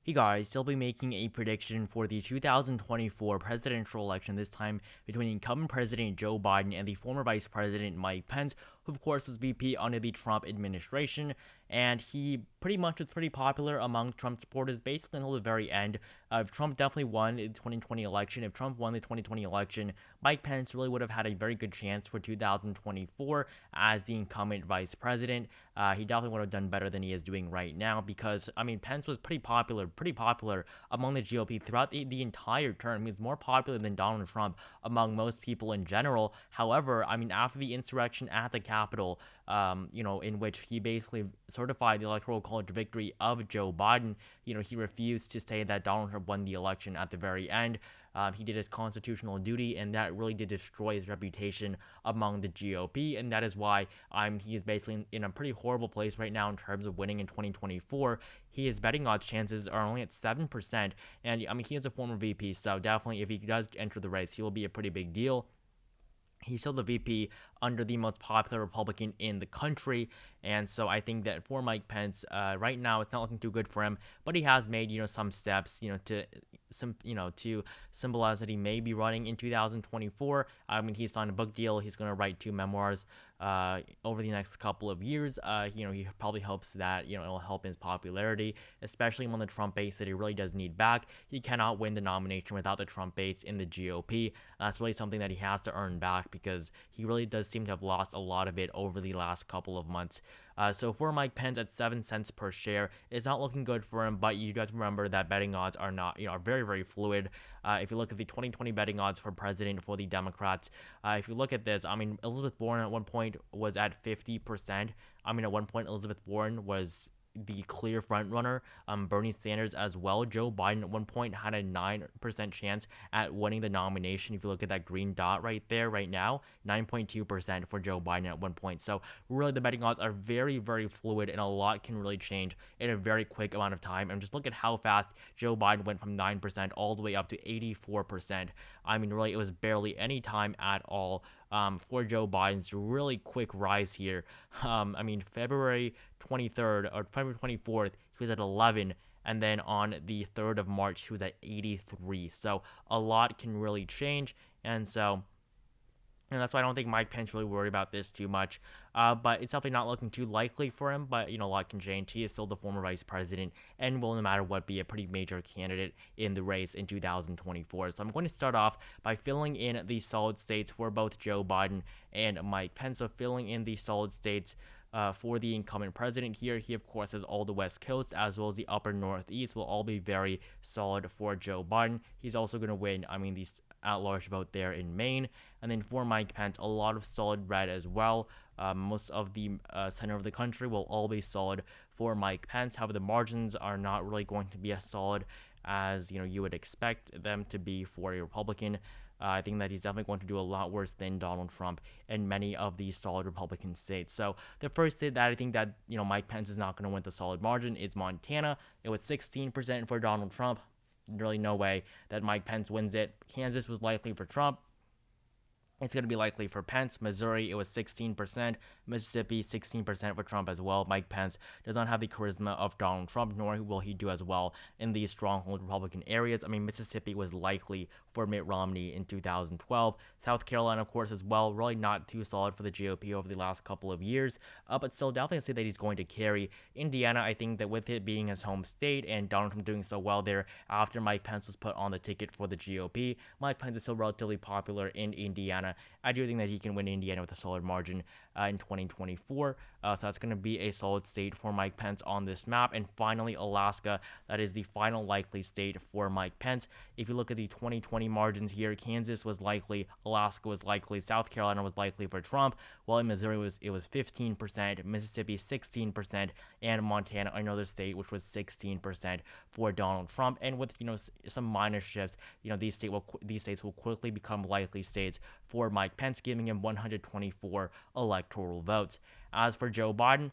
Hey guys, still be making a prediction for the 2024 presidential election, this time between incumbent President Joe Biden and the former Vice President Mike Pence, who of course was VP under the Trump administration, and he pretty much was pretty popular among Trump supporters basically until the very end. If Trump definitely won the 2020 election, if Trump won the 2020 election, Mike Pence really would have had a very good chance for 2024 as the incumbent vice president. He definitely would have done better than he is doing right now because, I mean, Pence was pretty popular among the GOP throughout the entire term. He's more popular than Donald Trump among most people in general. However, I mean, after the insurrection at the Capitol, in which he basically certified the electoral college victory of Joe Biden, he refused to say that Donald Trump won the election at the very end. He did his constitutional duty, and that really did destroy his reputation among the GOP, and that is why he is basically in a pretty horrible place right now in terms of winning in 2024. His betting odds chances are only at 7%, and I mean, he is a former VP, so definitely if he does enter the race, he will be a pretty big deal. He's still the VP under the most popular Republican in the country, and so I think that for Mike Pence, right now it's not looking too good for him. But he has made some steps, to symbolize that he may be running in 2024. I mean, he signed a book deal. He's going to write 2 memoirs over the next couple of years. He probably hopes that it'll help his popularity, especially among the Trump base that he really does need back. He cannot win the nomination without the Trump base in the GOP. That's really something that he has to earn back because he really does seem to have lost a lot of it over the last couple of months. So for Mike Pence at 7 cents per share, it's not looking good for him, but you do have to remember that betting odds are not, are very, very fluid. If you look at the 2020 betting odds for president for the Democrats, if you look at this, I mean, Elizabeth Warren at one point was at 50%. I mean, at one point, Elizabeth Warren was the clear front runner. Bernie Sanders as well. Joe Biden at one point had a 9% chance at winning the nomination. If you look at that green dot right there, right now, 9.2% for Joe Biden at one point. So really, the betting odds are very, very fluid, and a lot can really change in a very quick amount of time. And just look at how fast Joe Biden went from 9% all the way up to 84%. I mean, really, it was barely any time at all for Joe Biden's really quick rise here. I mean, February 23rd or February 24th, he was at 11. And then on the 3rd of March, he was at 83. So a lot can really change. And that's why I don't think Mike Pence really worried about this too much. But it's definitely not looking too likely for him. But, a lot can change. He is still the former vice president and will, no matter what, be a pretty major candidate in the race in 2024. So I'm going to start off by filling in the solid states for both Joe Biden and Mike Pence. So filling in the solid states for the incumbent president here. He, of course, has all the West Coast as well as the upper Northeast will all be very solid for Joe Biden. He's also going to win, the at-large vote there in Maine. And then for Mike Pence, a lot of solid red as well. Most of the center of the country will all be solid for Mike Pence. However, the margins are not really going to be as solid as you would expect them to be for a Republican. I think that he's definitely going to do a lot worse than Donald Trump in many of these solid Republican states. So the first state that I think that Mike Pence is not going to win the solid margin is Montana. It was 16% for Donald Trump. Really no way that Mike Pence wins it. Kansas was likely for Trump. It's going to be likely for Pence. Missouri, it was 16%. Mississippi, 16% for Trump as well. Mike Pence does not have the charisma of Donald Trump, nor will he do as well in these stronghold Republican areas. I mean, Mississippi was likely for Mitt Romney in 2012. South Carolina, of course, as well. Really not too solid for the GOP over the last couple of years. But still, definitely say that he's going to carry. Indiana, I think that with it being his home state and Donald Trump doing so well there after Mike Pence was put on the ticket for the GOP, Mike Pence is still relatively popular in Indiana. I do think that he can win Indiana with a solid margin in 2024. So that's going to be a solid state for Mike Pence on this map. And finally, Alaska. That is the final likely state for Mike Pence. If you look at the 2020 margins here, Kansas was likely, Alaska was likely, South Carolina was likely for Trump, while in Missouri it was 15%, Mississippi 16%, and Montana, another state, which was 16% for Donald Trump. And with some minor shifts, these states will quickly become likely states for Mike Pence, giving him 124 electoral votes. As for Joe Biden,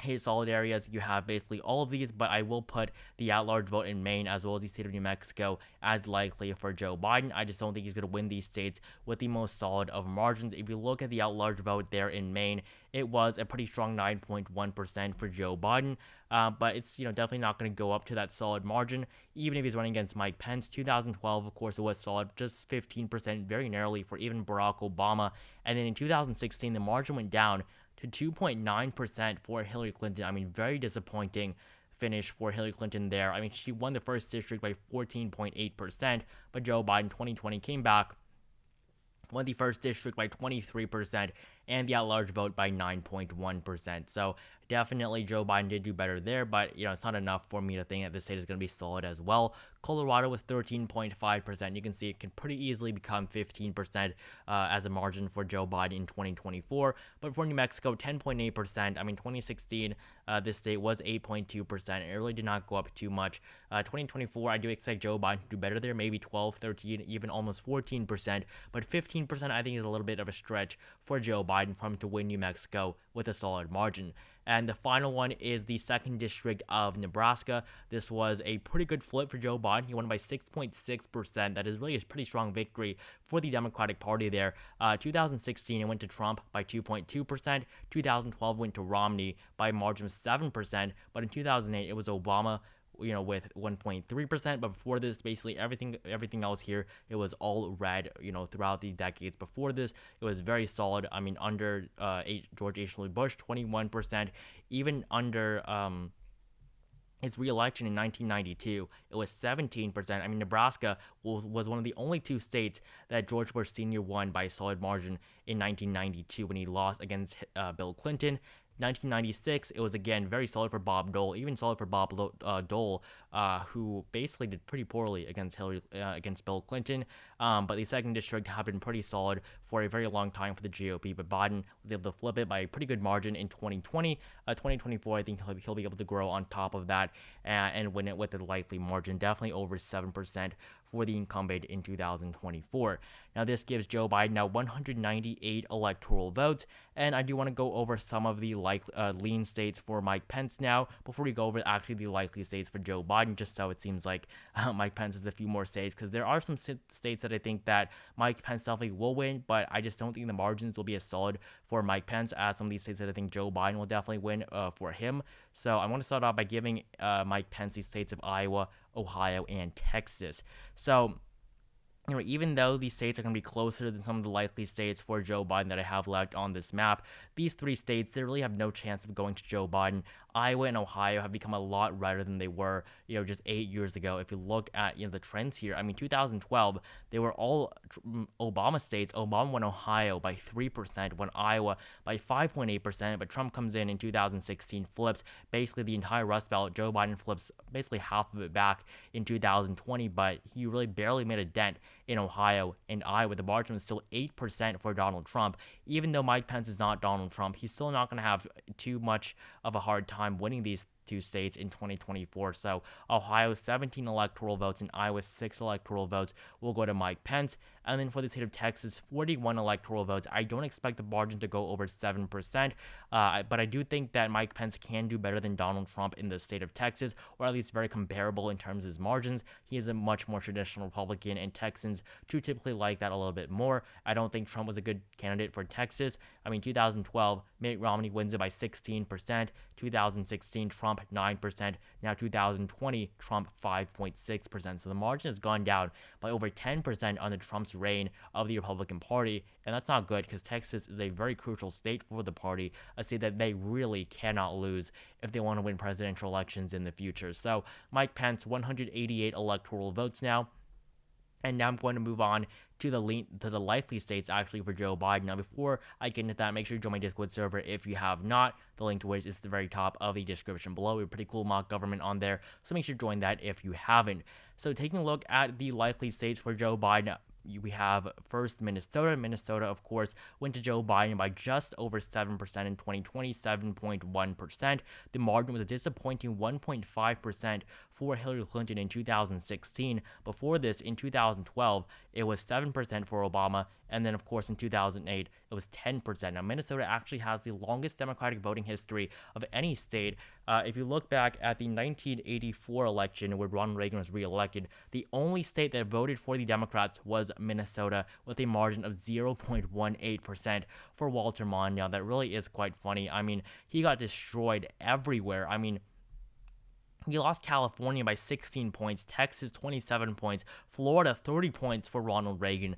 his solid areas, you have basically all of these, but I will put the at-large vote in Maine as well as the state of New Mexico as likely for Joe Biden. I just don't think he's going to win these states with the most solid of margins. If you look at the at-large vote there in Maine, it was a pretty strong 9.1% for Joe Biden, but it's definitely not going to go up to that solid margin, even if he's running against Mike Pence. 2012, of course, it was solid, just 15%, very narrowly for even Barack Obama, and then in 2016, the margin went down to 2.9% for Hillary Clinton. I mean, very disappointing finish for Hillary Clinton there. I mean, she won the first district by 14.8%, but Joe Biden 2020 came back, won the first district by 23%, and the at-large vote by 9.1%. So definitely Joe Biden did do better there, but it's not enough for me to think that this state is going to be solid as well. Colorado was 13.5%. You can see it can pretty easily become 15% as a margin for Joe Biden in 2024. But for New Mexico, 10.8%. I mean, 2016, this state was 8.2%. It really did not go up too much. 2024, I do expect Joe Biden to do better there, maybe 12, 13, even almost 14%. But 15%, I think, is a little bit of a stretch for Joe Biden for him to win New Mexico with a solid margin. And the final one is the 2nd District of Nebraska. This was a pretty good flip for Joe Biden. He won by 6.6%. That is really a pretty strong victory for the Democratic Party there. 2016, it went to Trump by 2.2%. 2012 went to Romney by a margin of 7%. But in 2008, it was Obama, with 1.3%, but before this, basically everything else here, it was all red, throughout the decades before this. It was very solid. I mean, under George H.W. Bush, 21%, even under his re-election in 1992, it was 17%. I mean, Nebraska was one of the only 2 states that George Bush Sr. won by a solid margin in 1992 when he lost against Bill Clinton. 1996, it was again very solid for Bob Dole, even solid for Bob Dole, who basically did pretty poorly against Bill Clinton. But the 2nd District had been pretty solid for a very long time for the GOP, but Biden was able to flip it by a pretty good margin in 2020. 2024, I think he'll be able to grow on top of that and win it with a likely margin, definitely over 7% for the incumbent in 2024. Now, this gives Joe Biden now 198 electoral votes, and I do want to go over some of the lean states for Mike Pence now, before we go over actually the likely states for Joe Biden, just so it seems like Mike Pence has a few more states, because there are some states that I think that Mike Pence definitely will win, but I just don't think the margins will be as solid for Mike Pence as some of these states that I think Joe Biden will definitely win for him. So I want to start off by giving Mike Pence the states of Iowa, Ohio, and Texas. So, even though these states are going to be closer than some of the likely states for Joe Biden that I have left on this map, these 3 states, they really have no chance of going to Joe Biden. Iowa and Ohio have become a lot redder than they were, just 8 years ago. If you look at, the trends here, I mean, 2012, they were all Obama states. Obama won Ohio by 3%, won Iowa by 5.8%, but Trump comes in 2016, flips basically the entire Rust Belt. Joe Biden flips basically half of it back in 2020, but he really barely made a dent in Ohio and Iowa. The margin was still 8% for Donald Trump. Even though Mike Pence is not Donald Trump, he's still not going to have too much of a hard time winning these 2 states in 2024. So Ohio, 17 electoral votes, and Iowa, 6 electoral votes will go to Mike Pence. And then for the state of Texas, 41 electoral votes. I don't expect the margin to go over 7%, but I do think that Mike Pence can do better than Donald Trump in the state of Texas, or at least very comparable in terms of his margins. He is a much more traditional Republican, and Texans do typically like that a little bit more. I don't think Trump was a good candidate for Texas. I mean, 2012, Mitt Romney wins it by 16%. 2016, Trump 9%. Now 2020, Trump 5.6%. So the margin has gone down by over 10% under Trump's reign of the Republican Party, and that's not good because Texas is a very crucial state for the party, a state that they really cannot lose if they want to win presidential elections in the future. So Mike Pence, 188 electoral votes now. And now I'm going to move on to the likely states actually for Joe Biden. Now, before I get into that, make sure you join my Discord server if you have not. The link to which is at the very top of the description below. We have a pretty cool mock government on there, so make sure you join that if you haven't. So taking a look at the likely states for Joe Biden, we have first Minnesota. Minnesota, of course, went to Joe Biden by just over 7% in 2020, 7.1%. The margin was a disappointing 1.5% for Hillary Clinton in 2016. Before this, in 2012, it was 7% for Obama, and then, of course, in 2008, it was 10%. Now, Minnesota actually has the longest Democratic voting history of any state. If you look back at the 1984 election where Ronald Reagan was reelected, the only state that voted for the Democrats was Minnesota with a margin of 0.18% for Walter Mondale. That really is quite funny. I mean, he got destroyed everywhere. I mean, he lost California by 16 points, Texas 27 points, Florida 30 points for Ronald Reagan,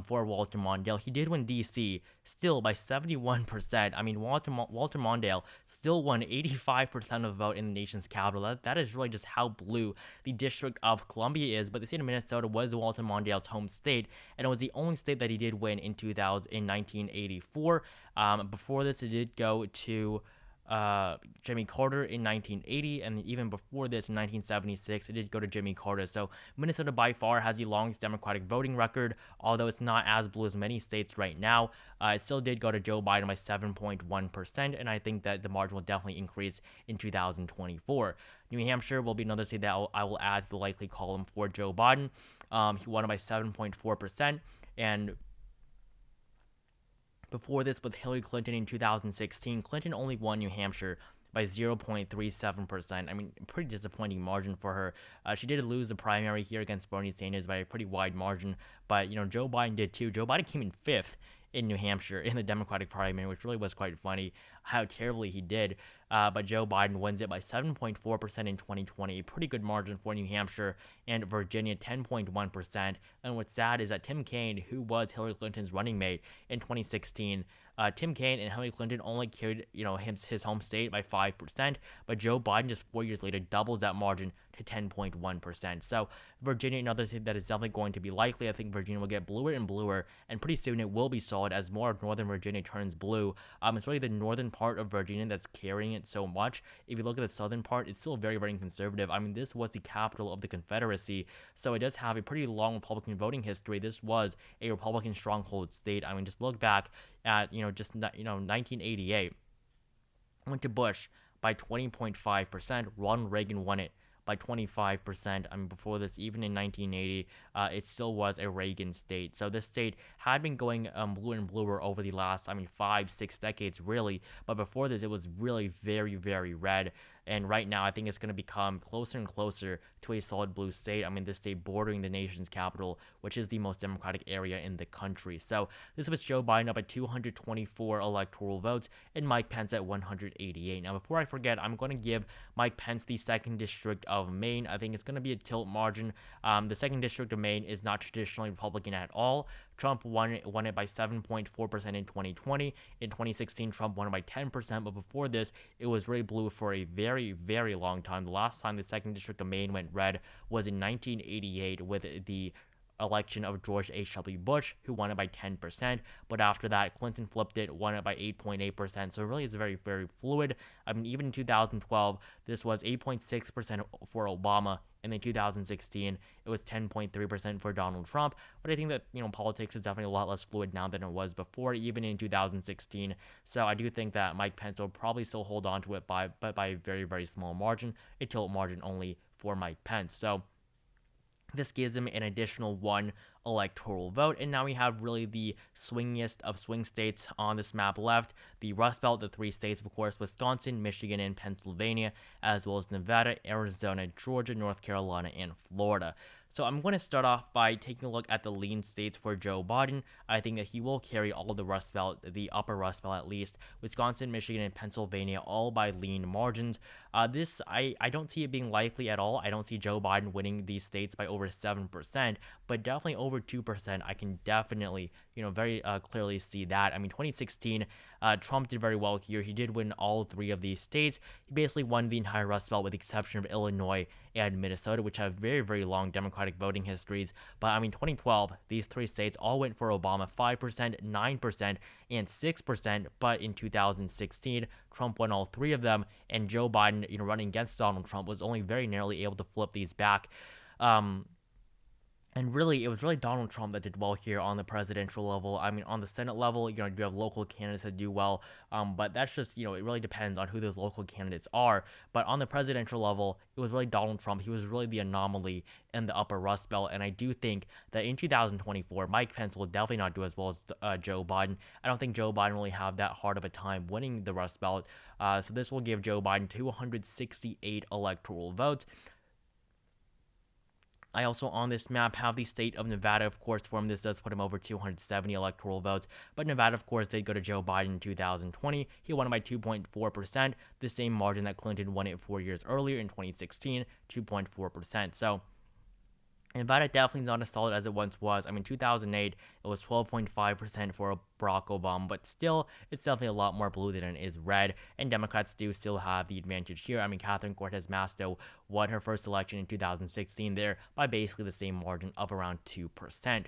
for Walter Mondale. He did win D.C. still by 71%. I mean, Walter Mondale still won 85% of the vote in the nation's capital. That is really just how blue the District of Columbia is. But the state of Minnesota was Walter Mondale's home state, and it was the only state that he did win in 1984. Before this, it did go to Jimmy Carter in 1980, and even before this in 1976 it did go to Jimmy Carter. So Minnesota by far has the longest Democratic voting record, although it's not as blue as many states right now. It still did go to Joe Biden by 7.1%, and I think that the margin will definitely increase in 2024. New Hampshire will be another state that I will add to the likely column for Joe Biden. He won it by 7.4%, and before this, with Hillary Clinton in 2016, Clinton only won New Hampshire by 0.37%. I mean, pretty disappointing margin for her. She did lose the primary here against Bernie Sanders by a pretty wide margin, but, Joe Biden did too. Joe Biden came in 5th in New Hampshire in the Democratic primary, which really was quite funny how terribly he did. But Joe Biden wins it by 7.4% in 2020, a pretty good margin for New Hampshire, and Virginia 10.1%. And what's sad is that Tim Kaine, who was Hillary Clinton's running mate in 2016, Tim Kaine and Hillary Clinton only carried, his home state by 5%, but Joe Biden just 4 years later doubles that margin to 10.1%. So Virginia, another state that is definitely going to be likely. I think Virginia will get bluer and bluer, and pretty soon it will be solid as more of Northern Virginia turns blue. It's really the northern part of Virginia that's carrying it so much. If you look at the southern part, it's still very, very conservative. I mean, this was the capital of the Confederacy, so it does have a pretty long Republican voting history. This was a Republican stronghold state. I mean, just look back at, 1988, went to Bush by 20.5%. Ronald Reagan won it by 25%. I mean, before this, even in 1980, it still was a Reagan state. So this state had been going bluer and bluer over the last, 5-6 decades, really. But before this, it was really very, very red. And right now, I think it's going to become closer and closer to a solid blue state. I mean, this state bordering the nation's capital, which is the most Democratic area in the country. So this puts Joe Biden up at 224 electoral votes and Mike Pence at 188. Now, before I forget, I'm going to give Mike Pence the 2nd District of Maine. I think it's going to be a tilt margin. The 2nd District of Maine is not traditionally Republican at all. Trump won it by 7.4% in 2020. In 2016, Trump won it by 10%, but before this, it was really blue for a very, very long time. The last time the 2nd District of Maine went red was in 1988 with the election of George H.W. Bush, who won it by 10%, but after that, Clinton flipped it, won it by 8.8%, so it really is very, very fluid. I mean, even in 2012, this was 8.6% for Obama, and in 2016, it was 10.3% for Donald Trump, but I think that, politics is definitely a lot less fluid now than it was before, even in 2016, so I do think that Mike Pence will probably still hold on to it by a very, very small margin, a tilt margin only for Mike Pence. So this gives him an additional 1 electoral vote, and now we have really the swingiest of swing states on this map left. The Rust Belt, the 3 states, of course, Wisconsin, Michigan, and Pennsylvania, as well as Nevada, Arizona, Georgia, North Carolina, and Florida. So I'm going to start off by taking a look at the lean states for Joe Biden. I think that he will carry all of the Rust Belt, the upper Rust Belt at least, Wisconsin, Michigan, and Pennsylvania, all by lean margins. I don't see it being likely at all. I don't see Joe Biden winning these states by over 7%, but definitely over 2%. I can definitely, very clearly see that. I mean, 2016, Trump did very well here. He did win all 3 of these states. He basically won the entire Rust Belt with the exception of Illinois and Minnesota, which have very, very long Democratic voting histories. But 2012, these 3 states all went for Obama, 5%, 9%, and 6%. But in 2016, Trump won all 3 of them, and Joe Biden, running against Donald Trump, was only very narrowly able to flip these back. And really, it was really Donald Trump that did well here on the presidential level. I mean, on the Senate level, you do have local candidates that do well, but that's just, it really depends on who those local candidates are. But on the presidential level, it was really Donald Trump. He was really the anomaly in the upper Rust Belt. And I do think that in 2024, Mike Pence will definitely not do as well as Joe Biden. I don't think Joe Biden really have that hard of a time winning the Rust Belt. So this will give Joe Biden 268 electoral votes. I also on this map have the state of Nevada, of course, for him. This does put him over 270 electoral votes. But Nevada, of course, did go to Joe Biden in 2020. He won it by 2.4%, the same margin that Clinton won it 4 years earlier in 2016, 2.4%. So Nevada definitely not as solid as it once was. I mean, 2008, it was 12.5% for Barack Obama, but still, it's definitely a lot more blue than it is red, and Democrats do still have the advantage here. I mean, Catherine Cortez Masto won her first election in 2016 there by basically the same margin of around 2%.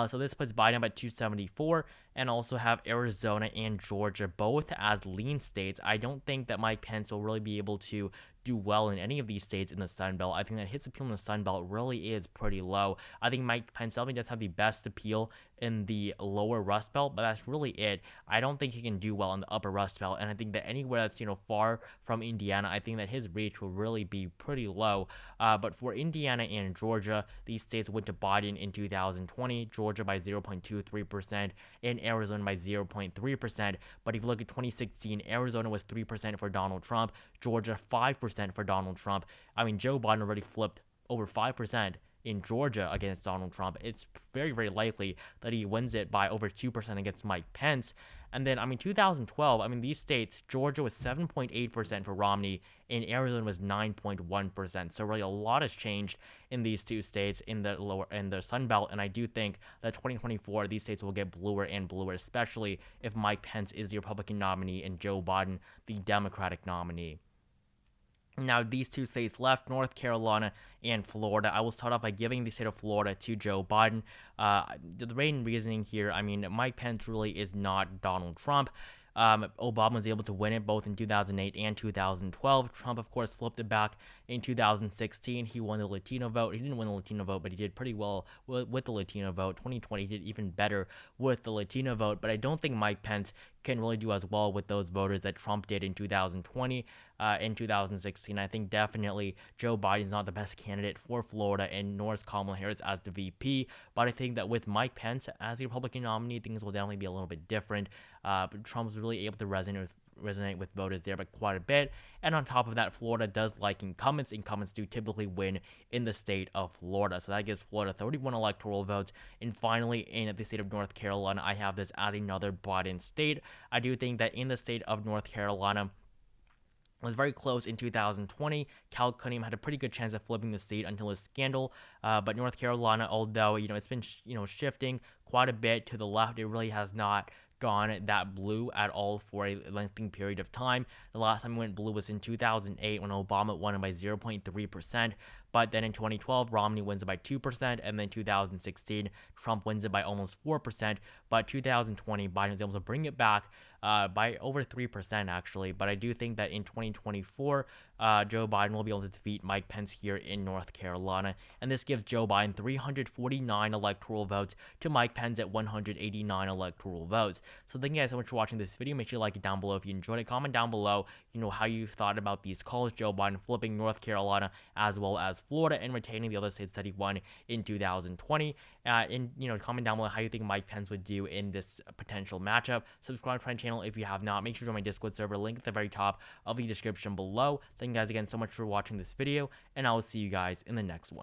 So this puts Biden at 274, and also have Arizona and Georgia both as lean states. I don't think that Mike Pence will really be able to do well in any of these states in the Sun Belt. I think that his appeal in the Sun Belt really is pretty low. I think Mike Pence definitely does have the best appeal in the lower Rust Belt, but that's really it. I don't think he can do well in the upper Rust Belt, and I think that anywhere that's far from Indiana, I think that his reach will really be pretty low. But for Indiana and Georgia, these states went to Biden in 2020, Georgia by 0.23%, and Arizona by 0.3%. But if you look at 2016, Arizona was 3% for Donald Trump, Georgia 5% for Donald Trump. I mean, Joe Biden already flipped over 5% in Georgia against Donald Trump. It's very, very likely that he wins it by over 2% against Mike Pence. And then, 2012, these states, Georgia was 7.8% for Romney, and Arizona was 9.1%. So really, a lot has changed in these two states in the Sun Belt. And I do think that 2024, these states will get bluer and bluer, especially if Mike Pence is the Republican nominee and Joe Biden the Democratic nominee. Now, these two states left, North Carolina and Florida. I will start off by giving the state of Florida to Joe Biden. The main reasoning here, Mike Pence really is not Donald Trump. Obama was able to win it both in 2008 and 2012. Trump, of course, flipped it back in 2016. He won the Latino vote. He didn't win the Latino vote, but he did pretty well with the Latino vote. 2020, he did even better with the Latino vote, but I don't think Mike Pence can really do as well with those voters that Trump did in 2020, in 2016. I think definitely Joe Biden is not the best candidate for Florida, and nor is Kamala Harris as the VP. But I think that with Mike Pence as the Republican nominee, things will definitely be a little bit different. But Trump's really able to resonate with voters there, but quite a bit. And on top of that, Florida does like incumbents. Incumbents do typically win in the state of Florida, so that gives Florida 31 electoral votes. And finally, in the state of North Carolina, I have this as another Biden state. I do think that in the state of North Carolina, it was very close in 2020. Cal Cunningham had a pretty good chance of flipping the state until his scandal. But North Carolina, although it's been shifting quite a bit to the left, it really has not gone that blue at all for a lengthy period of time. The last time it went blue was in 2008 when Obama won it by 0.3%. But then in 2012, Romney wins it by 2%, and then 2016, Trump wins it by almost 4%. But 2020, Biden was able to bring it back by over 3%, actually. But I do think that in 2024, Joe Biden will be able to defeat Mike Pence here in North Carolina. And this gives Joe Biden 349 electoral votes to Mike Pence at 189 electoral votes. So thank you guys so much for watching this video. Make sure you like it down below if you enjoyed it. Comment down below, how you thought about these calls. Joe Biden flipping North Carolina as well as Florida and retaining the other states that he won in 2020. And comment down below how you think Mike Pence would do in this potential matchup. Subscribe to my channel if you have not. Make sure to join my Discord server, link at the very top of the description below. Thank you guys again so much for watching this video, and I will see you guys in the next one.